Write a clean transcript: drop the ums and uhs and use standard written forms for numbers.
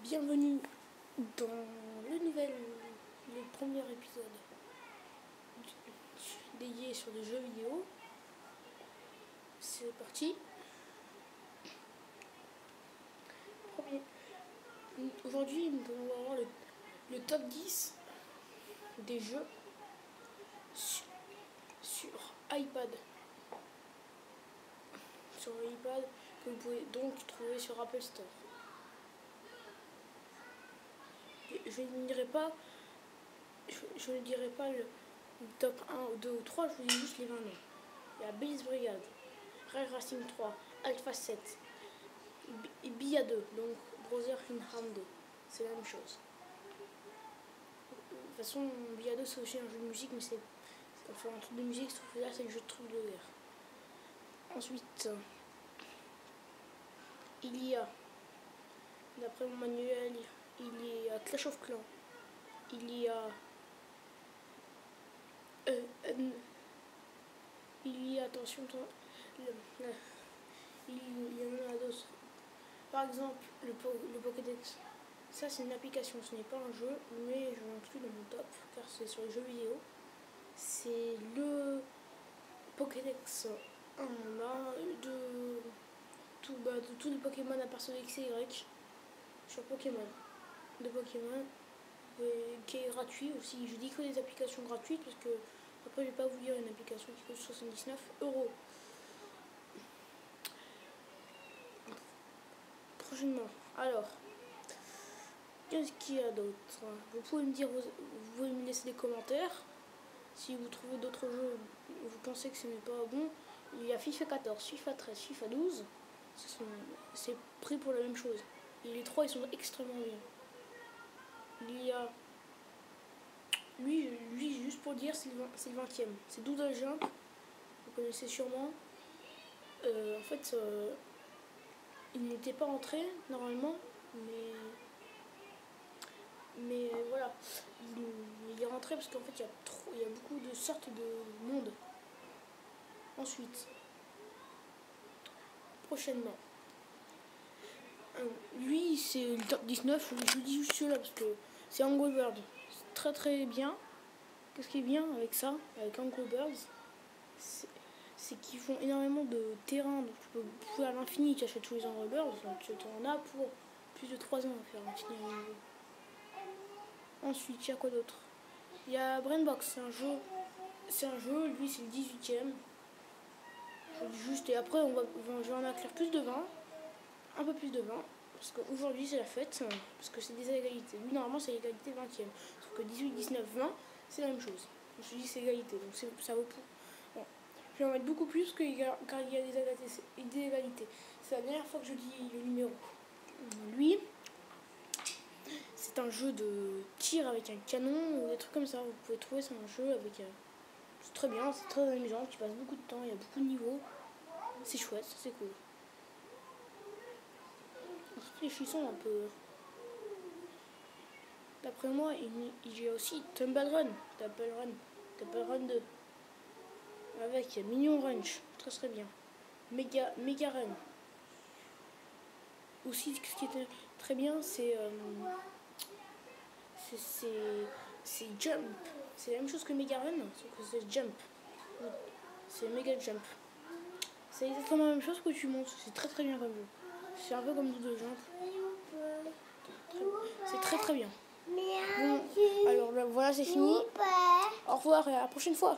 Bienvenue dans le premier épisode dédié sur les jeux vidéo. C'est parti. Aujourd'hui, nous allons voir le top 10 des jeux sur iPad. Sur iPad que vous pouvez donc trouver sur Apple Store. Je ne dirai pas le top 1 ou 2 ou 3, je vous dis juste les 20 noms. Il y a Blaze Brigade, Rare Racing 3, Alpha 7, et Bia 2, donc Brother in Arms 2. C'est la même chose. De toute façon, Bia 2 c'est aussi un jeu de musique, mais c'est enfin un truc de musique, sauf que là c'est le jeu de truc de guerre. Ensuite, il y a, d'après mon manuel, il y a Clash of Clans, il y a attention, il y en a d'autres. Par exemple, le Pokédex. Ça, c'est une application, ce n'est pas un jeu, mais je l'inclus dans mon top, car c'est sur les jeux vidéo. C'est le Pokédex de tous les Pokémon à part celui X et Y sur Pokémon. De Pokémon, qui est gratuit aussi. Je dis que des applications gratuites parce que après, je vais pas vous dire une application qui coûte 79€. Prochainement. Alors, qu'est-ce qu'il y a d'autre? Vous pouvez me dire, vous pouvez me laisser des commentaires. Si vous trouvez d'autres jeux, vous pensez que ce n'est pas bon. Il y a FIFA 14, FIFA 13, FIFA 12. C'est pris pour la même chose. Et les trois, ils sont extrêmement bien. Il y a lui juste pour dire, c'est le 20e. C'est Doodle Jump. Vous connaissez sûrement. En fait, il n'était pas entré normalement, mais voilà, il est rentré parce qu'en fait il y a beaucoup de sortes de mondes. Ensuite, prochainement, lui c'est le top 19, je vous dis juste cela parce que c'est Angry Birds. C'est très très bien. Qu'est-ce qui est bien avec ça, avec Angry Birds, c'est qu'ils font énormément de terrain, donc tu peux à l'infini, tu achètes tous les Angry Birds, donc tu en as pour plus de 3 ans à faire finir un niveau. Ensuite, il y a quoi d'autre? Il y a Brainbox, c'est un jeu, lui c'est le 18e. Je dis juste, et après je vais en inclure plus de 20, un peu plus de 20, parce qu'aujourd'hui c'est la fête, parce que c'est des égalités. Lui normalement c'est l'égalité 20e, sauf que 18, 19, 20, c'est la même chose. Je me suis dit c'est égalité, donc ça vaut pour... Bon. Je vais en mettre beaucoup plus car il y a des égalités. C'est la dernière fois que je dis le numéro. Lui, c'est un jeu de tir avec un canon ou des trucs comme ça. Vous pouvez trouver c'est un jeu avec... c'est très bien, c'est très amusant, tu passes beaucoup de temps, il y a beaucoup de niveaux. C'est chouette, c'est cool. Réfléchissons un peu. D'après moi, il y a aussi Temple Run 2. Avec Minion Ranch, très très bien. Mega Run. Aussi, ce qui était très bien, c'est Jump. C'est la même chose que Mega Run, sauf que c'est Jump. C'est Mega Jump. C'est exactement la même chose que tu montes. C'est très très bien comme jeu. C'est un peu comme Doodle Jump. C'est très très bien. Bon, alors voilà, c'est fini. Au revoir et à la prochaine fois.